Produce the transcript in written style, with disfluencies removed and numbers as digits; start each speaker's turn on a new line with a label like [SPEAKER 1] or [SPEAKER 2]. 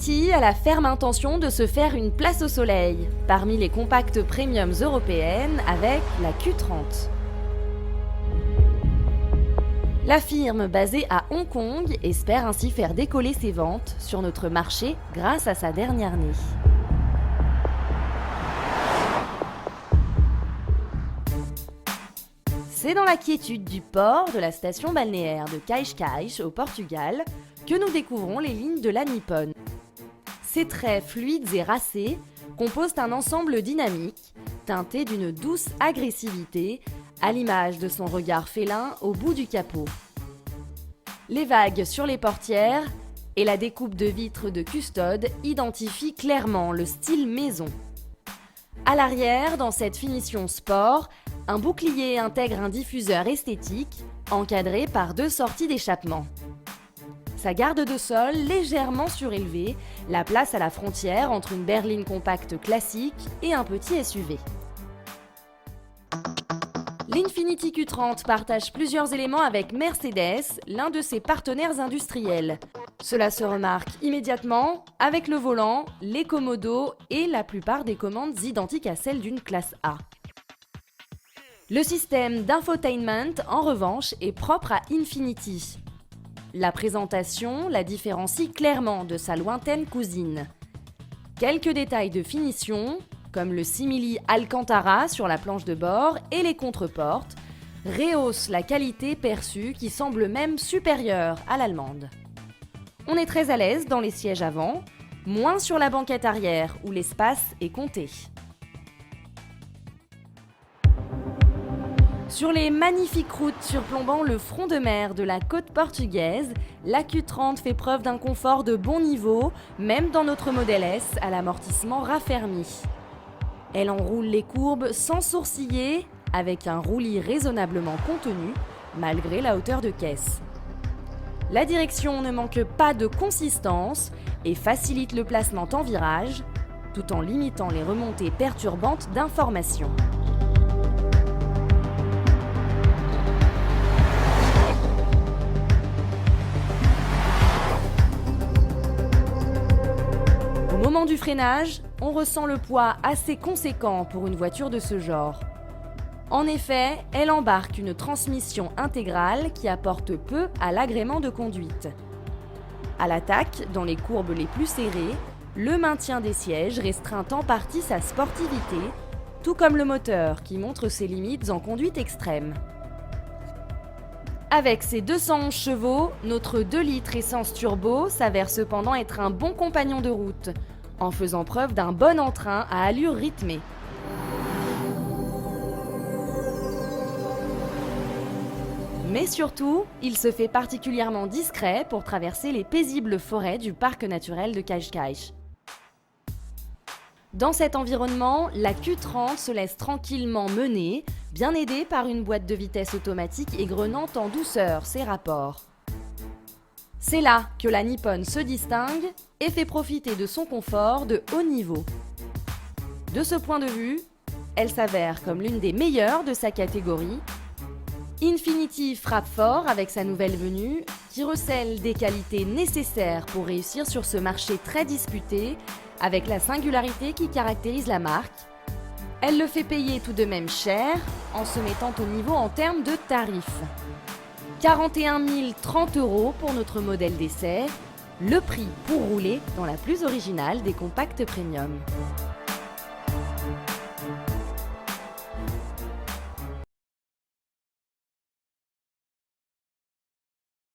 [SPEAKER 1] Infiniti a la ferme intention de se faire une place au soleil, parmi les compacts premiums européennes avec la Q30. La firme basée à Hong Kong espère ainsi faire décoller ses ventes sur notre marché grâce à sa dernière née. C'est dans la quiétude du port de la station balnéaire de Cascais au Portugal que nous découvrons les lignes de la Nippon. Ces traits fluides et racés composent un ensemble dynamique, teinté d'une douce agressivité, à l'image de son regard félin au bout du capot. Les vagues sur les portières et la découpe de vitres de custode identifient clairement le style maison. À l'arrière, dans cette finition sport, un bouclier intègre un diffuseur esthétique, encadré par 2 sorties d'échappement. Sa garde de sol, légèrement surélevée, la place à la frontière entre une berline compacte classique et un petit SUV. L'Infiniti Q30 partage plusieurs éléments avec Mercedes, l'un de ses partenaires industriels. Cela se remarque immédiatement avec le volant, les commodos et la plupart des commandes identiques à celles d'une classe A. Le système d'infotainment, en revanche, est propre à Infiniti. La présentation la différencie clairement de sa lointaine cousine. Quelques détails de finition, comme le simili Alcantara sur la planche de bord et les contreportes, rehaussent la qualité perçue qui semble même supérieure à l'allemande. On est très à l'aise dans les sièges avant, moins sur la banquette arrière où l'espace est compté. Sur les magnifiques routes surplombant le front de mer de la côte portugaise, la Q30 fait preuve d'un confort de bon niveau, même dans notre modèle S à l'amortissement raffermi. Elle enroule les courbes sans sourciller, avec un roulis raisonnablement contenu, malgré la hauteur de caisse. La direction ne manque pas de consistance et facilite le placement en virage, tout en limitant les remontées perturbantes d'informations. Au moment du freinage, on ressent le poids assez conséquent pour une voiture de ce genre. En effet, elle embarque une transmission intégrale qui apporte peu à l'agrément de conduite. À l'attaque, dans les courbes les plus serrées, le maintien des sièges restreint en partie sa sportivité, tout comme le moteur qui montre ses limites en conduite extrême. Avec ses 211 chevaux, notre 2 litres essence turbo s'avère cependant être un bon compagnon de route, en faisant preuve d'un bon entrain à allure rythmée. Mais surtout, il se fait particulièrement discret pour traverser les paisibles forêts du parc naturel de Cascais. Dans cet environnement, la Q30 se laisse tranquillement mener, bien aidée par une boîte de vitesse automatique égrenant en douceur ses rapports. C'est là que la Nippon se distingue et fait profiter de son confort de haut niveau. De ce point de vue, elle s'avère comme l'une des meilleures de sa catégorie. Infiniti frappe fort avec sa nouvelle venue, qui recèle des qualités nécessaires pour réussir sur ce marché très disputé, avec la singularité qui caractérise la marque. Elle le fait payer tout de même cher, en se mettant au niveau en termes de tarifs. 41 030 € pour notre modèle d'essai, le prix pour rouler dans la plus originale des compacts premium.